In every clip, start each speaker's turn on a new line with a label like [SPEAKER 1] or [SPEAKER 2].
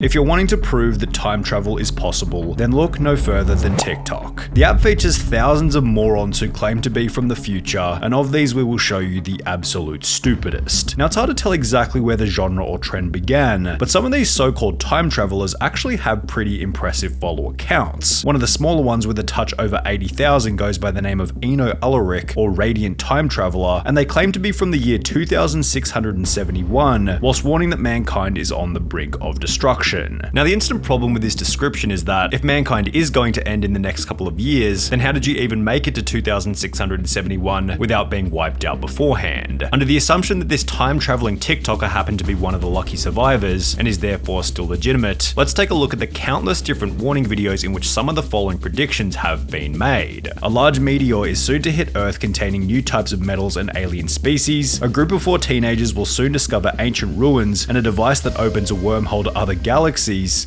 [SPEAKER 1] If you're wanting to prove that time travel is possible, then look no further than TikTok. The app features thousands of morons who claim to be from the future, and of these we will show you the absolute stupidest. Now it's hard to tell exactly where the genre or trend began, but some of these so-called time travelers actually have pretty impressive follower counts. One of the smaller ones with a touch over 80,000 goes by the name of Eno Ulrich, or Radiant Time Traveler, and they claim to be from the year 2671, whilst warning that mankind is on the brink of destruction. Now the instant problem with this description is that if mankind is going to end in the next couple of years, then how did you even make it to 2671 without being wiped out beforehand? Under the assumption that this time-traveling TikToker happened to be one of the lucky survivors and is therefore still legitimate, let's take a look at the countless different warning videos in which some of the following predictions have been made. A large meteor is soon to hit Earth containing new types of metals and alien species, a group of 4 teenagers will soon discover ancient ruins and a device that opens a wormhole to other galaxies,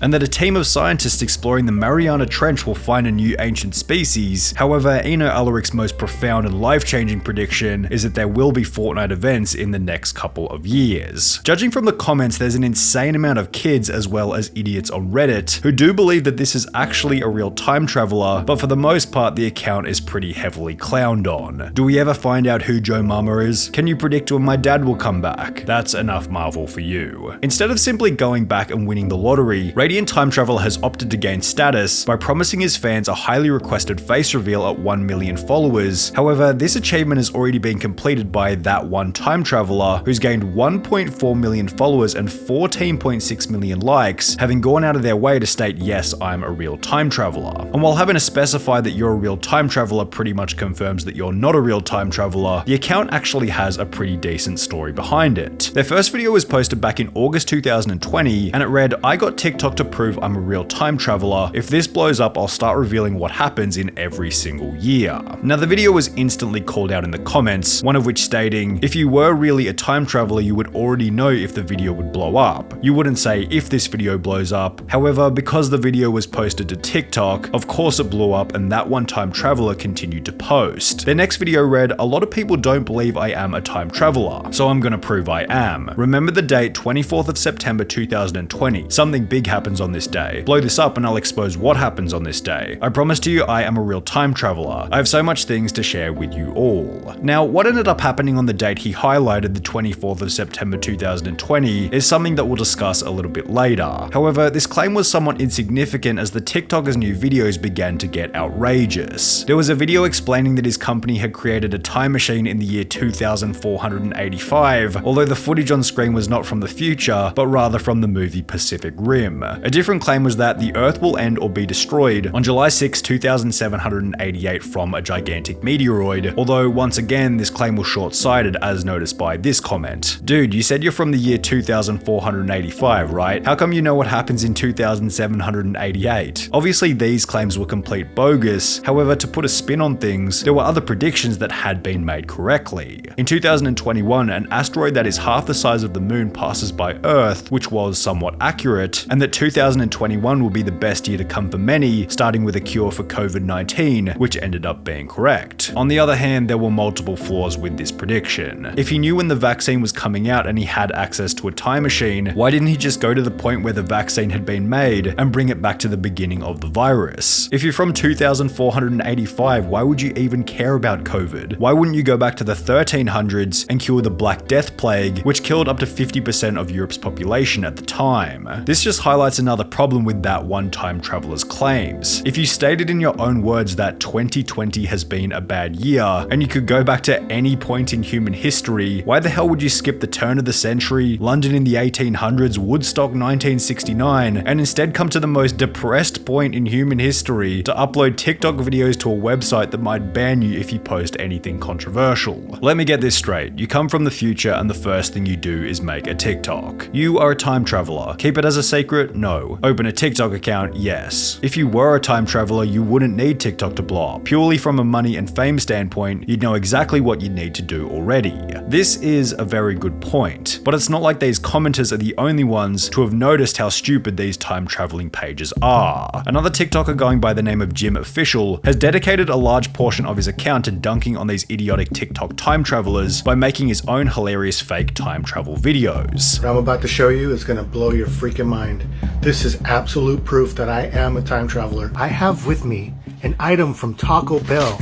[SPEAKER 1] and that a team of scientists exploring the Mariana Trench will find a new ancient species. However, Eno Ulrich's most profound and life-changing prediction is that there will be Fortnite events in the next couple of years. Judging from the comments, there's an insane amount of kids as well as idiots on Reddit who do believe that this is actually a real time traveler, but for the most part the account is pretty heavily clowned on. Do we ever find out who Joe Mama is? Can you predict when my dad will come back? That's enough Marvel for you. Instead of simply going back and winning the lottery, Radiant Time Traveler has opted to gain status by promising his fans a highly requested face reveal at 1 million followers. However, this achievement has already been completed by that one time traveler who's gained 1.4 million followers and 14.6 million likes, having gone out of their way to state, yes, I'm a real time traveler. And while having to specify that you're a real time traveler pretty much confirms that you're not a real time traveler, the account actually has a pretty decent story behind it. Their first video was posted back in August 2020, and it read, "I got TikTok to prove I'm a real time traveler. If this blows up, I'll start revealing what happens in every single year." Now the video was instantly called out in the comments, one of which stating, if you were really a time traveler, you would already know if the video would blow up. You wouldn't say if this video blows up. However, because the video was posted to TikTok, of course it blew up and that one time traveler continued to post. Their next video read, "A lot of people don't believe I am a time traveler, so I'm gonna prove I am. Remember the date 24th of September 2020. Something big happens on this day. Blow this up and I'll expose what happens on this day. I promise to you I am a real time traveler. I have so much things to share with you all." Now, what ended up happening on the date he highlighted, the 24th of September 2020, is something that we'll discuss a little bit later. However, this claim was somewhat insignificant as the TikToker's new videos began to get outrageous. There was a video explaining that his company had created a time machine in the year 2485, although the footage on screen was not from the future, but rather from the movie Pacific Rim. A different claim was that the Earth will end or be destroyed on July 6, 2788 from a gigantic meteoroid, although once again this claim was short-sighted as noticed by this comment. "Dude, you said you're from the year 2485, right? How come you know what happens in 2788? Obviously these claims were complete bogus, however to put a spin on things, there were other predictions that had been made correctly. In 2021, an asteroid that is half the size of the moon passes by Earth, which was somewhat accurate, and that 2021 will be the best year to come for many, starting with a cure for COVID-19, which ended up being correct. On the other hand, there were multiple flaws with this prediction. If he knew when the vaccine was coming out and he had access to a time machine, why didn't he just go to the point where the vaccine had been made and bring it back to the beginning of the virus? If you're from 2485, why would you even care about COVID? Why wouldn't you go back to the 1300s and cure the Black Death Plague, which killed up to 50% of Europe's population at the time? This just highlights another problem with that one time traveler's claims. If you stated in your own words that 2020 has been a bad year, and you could go back to any point in human history, why the hell would you skip the turn of the century, London in the 1800s, Woodstock 1969, and instead come to the most depressed point in human history to upload TikTok videos to a website that might ban you if you post anything controversial? Let me get this straight. You come from the future and the first thing you do is make a TikTok. You are a time traveler. Keep it as a secret? No. Open a TikTok account? Yes. If you were a time traveler, you wouldn't need TikTok to blow up. Purely from a money and fame standpoint, you'd know exactly what you need to do already. This is a very good point, but it's not like these commenters are the only ones to have noticed how stupid these time traveling pages are. Another TikToker going by the name of Jim Official has dedicated a large portion of his account to dunking on these idiotic TikTok time travelers by making his own hilarious fake time travel videos.
[SPEAKER 2] What I'm about to show you is gonna blow your freaking in mind. This is absolute proof that I am a time traveler. I have with me an item from Taco Bell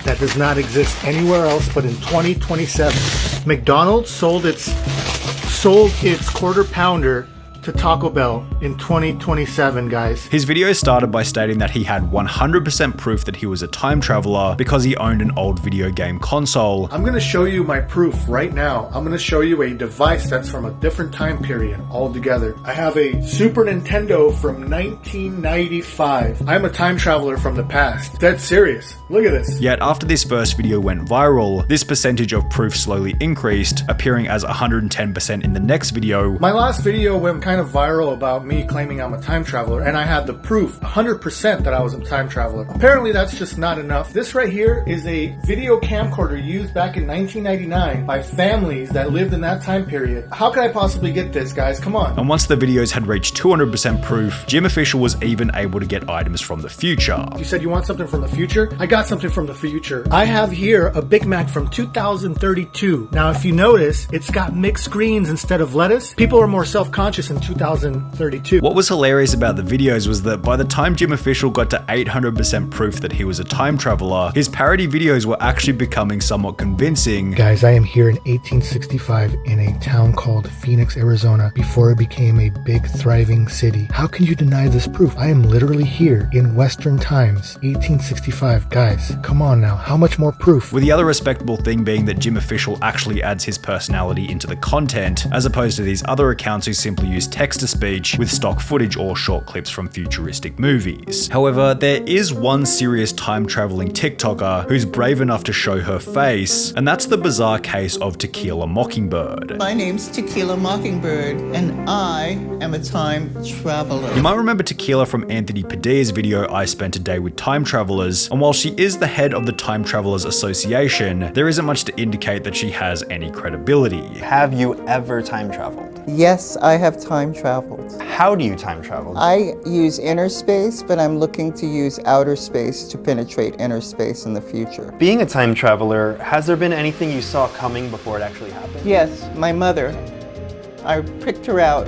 [SPEAKER 2] that does not exist anywhere else but in 2027. McDonald's sold its quarter pounder to Taco Bell in 2027, guys.
[SPEAKER 1] His video started by stating that he had 100% proof that he was a time traveler because he owned an old video game console.
[SPEAKER 2] I'm gonna show you my proof right now. I'm gonna show you a device that's from a different time period altogether. I have a Super Nintendo from 1995. I'm a time traveler from the past. Dead serious. Look at this.
[SPEAKER 1] Yet after this first video went viral, this percentage of proof slowly increased, appearing as 110% in the next video.
[SPEAKER 2] My last video went kind of viral about me claiming I'm a time traveler, and I had the proof 100% that I was a time traveler. Apparently that's just not enough. This right here is a video camcorder used back in 1999 by families that lived in that time period. How could I possibly get this, guys? Come on.
[SPEAKER 1] And once the videos had reached 200% proof, Jim Official was even able to get items from the future.
[SPEAKER 2] You said you want something from the future? I got something from the future. I have here a Big Mac from 2032. Now if you notice, it's got mixed greens instead of lettuce. People are more self-conscious in 2032.
[SPEAKER 1] What was hilarious about the videos was that by the time Jim Official got to 800% proof that he was a time traveler, his parody videos were actually becoming somewhat convincing.
[SPEAKER 2] Guys, I am here in 1865 in a town called Phoenix, Arizona, before it became a big thriving city. How can you deny this proof? I am literally here in Western times, 1865. Guys, come on now, how much more proof?
[SPEAKER 1] With the other respectable thing being that Jim Official actually adds his personality into the content, as opposed to these other accounts who simply use text-to-speech with stock footage or short clips from futuristic movies. However, there is one serious time-traveling TikToker who's brave enough to show her face, and that's the bizarre case of Tequila Mockingbird.
[SPEAKER 3] My name's Tequila Mockingbird, and I am a time traveler.
[SPEAKER 1] You might remember Tequila from Anthony Padilla's video, I Spent a Day with Time Travelers, and while she is the head of the Time Travelers Association, there isn't much to indicate that she has any credibility.
[SPEAKER 4] Have you ever time traveled?
[SPEAKER 3] Yes, I have time traveled.
[SPEAKER 4] How do you time travel?
[SPEAKER 3] I use inner space, but I'm looking to use outer space to penetrate inner space in the future.
[SPEAKER 4] Being a time traveler, has there been anything you saw coming before it actually happened?
[SPEAKER 3] Yes, my mother. I picked her out.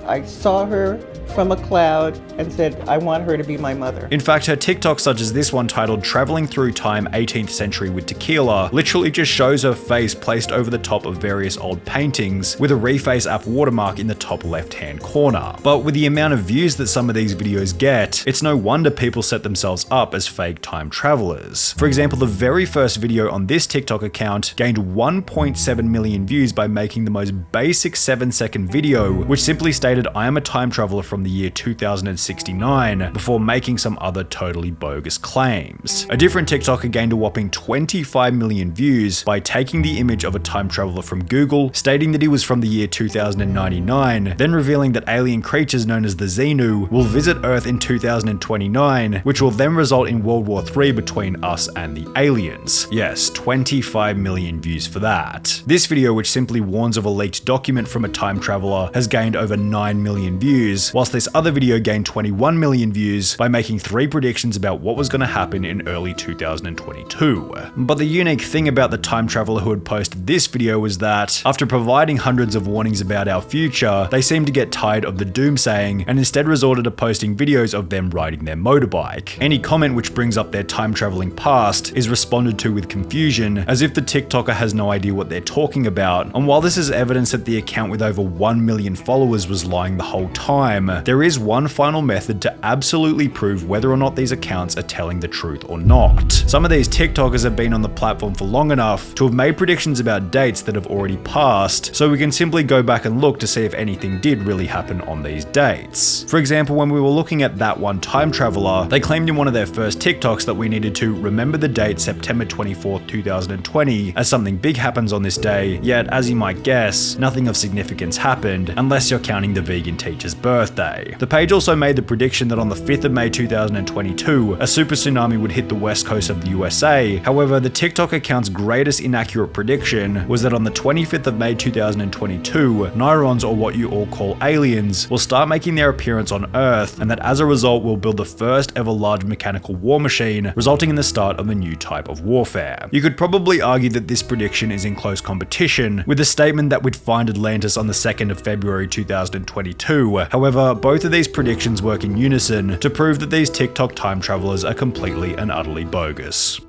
[SPEAKER 3] I saw her from a cloud and said, I want her to be my mother.
[SPEAKER 1] In fact, her TikTok, such as this one titled Traveling Through Time 18th Century with Tequila, literally just shows her face placed over the top of various old paintings with a Reface app watermark in the top left-hand corner. But with the amount of views that some of these videos get, it's no wonder people set themselves up as fake time travelers. For example, the very first video on this TikTok account gained 1.7 million views by making the most basic 7-second video, which simply stated, I am a time traveler from the year 2069, before making some other totally bogus claims. A different TikToker gained a whopping 25 million views by taking the image of a time traveler from Google, stating that he was from the year 2099, then revealing that alien creatures known as the Xenu will visit Earth in 2029, which will then result in World War III between us and the aliens. Yes, 25 million views for that. This video, which simply warns of a leaked document from a time traveler, has gained over 9 million views, whilst this other video gained 21 million views by making 3 predictions about what was going to happen in early 2022. But the unique thing about the time traveler who had posted this video was that, after providing hundreds of warnings about our future, they seemed to get tired of the doomsaying and instead resorted to posting videos of them riding their motorbike. Any comment which brings up their time traveling past is responded to with confusion, as if the TikToker has no idea what they're talking about. And while this is evidence that the account with over 1 million followers was lying the whole time, there is one final method to absolutely prove whether or not these accounts are telling the truth or not. Some of these TikTokers have been on the platform for long enough to have made predictions about dates that have already passed, so we can simply go back and look to see if anything did really happen on these dates. For example, when we were looking at that one time traveler, they claimed in one of their first TikToks that we needed to remember the date September 24th, 2020, as something big happens on this day, yet as you might guess, nothing of significance happened, unless you're counting the vegan teacher's birthday. The page also made the prediction that on the 5th of May 2022, a super tsunami would hit the west coast of the USA. However, the TikTok account's greatest inaccurate prediction was that on the 25th of May 2022, Nyrons, or what you all call aliens, will start making their appearance on Earth, and that as a result we'll build the first ever large mechanical war machine, resulting in the start of a new type of warfare. You could probably argue that this prediction is in close competition with the statement that we'd find Atlantis on the 2nd of February 2022 2022. However, both of these predictions work in unison to prove that these TikTok time travelers are completely and utterly bogus.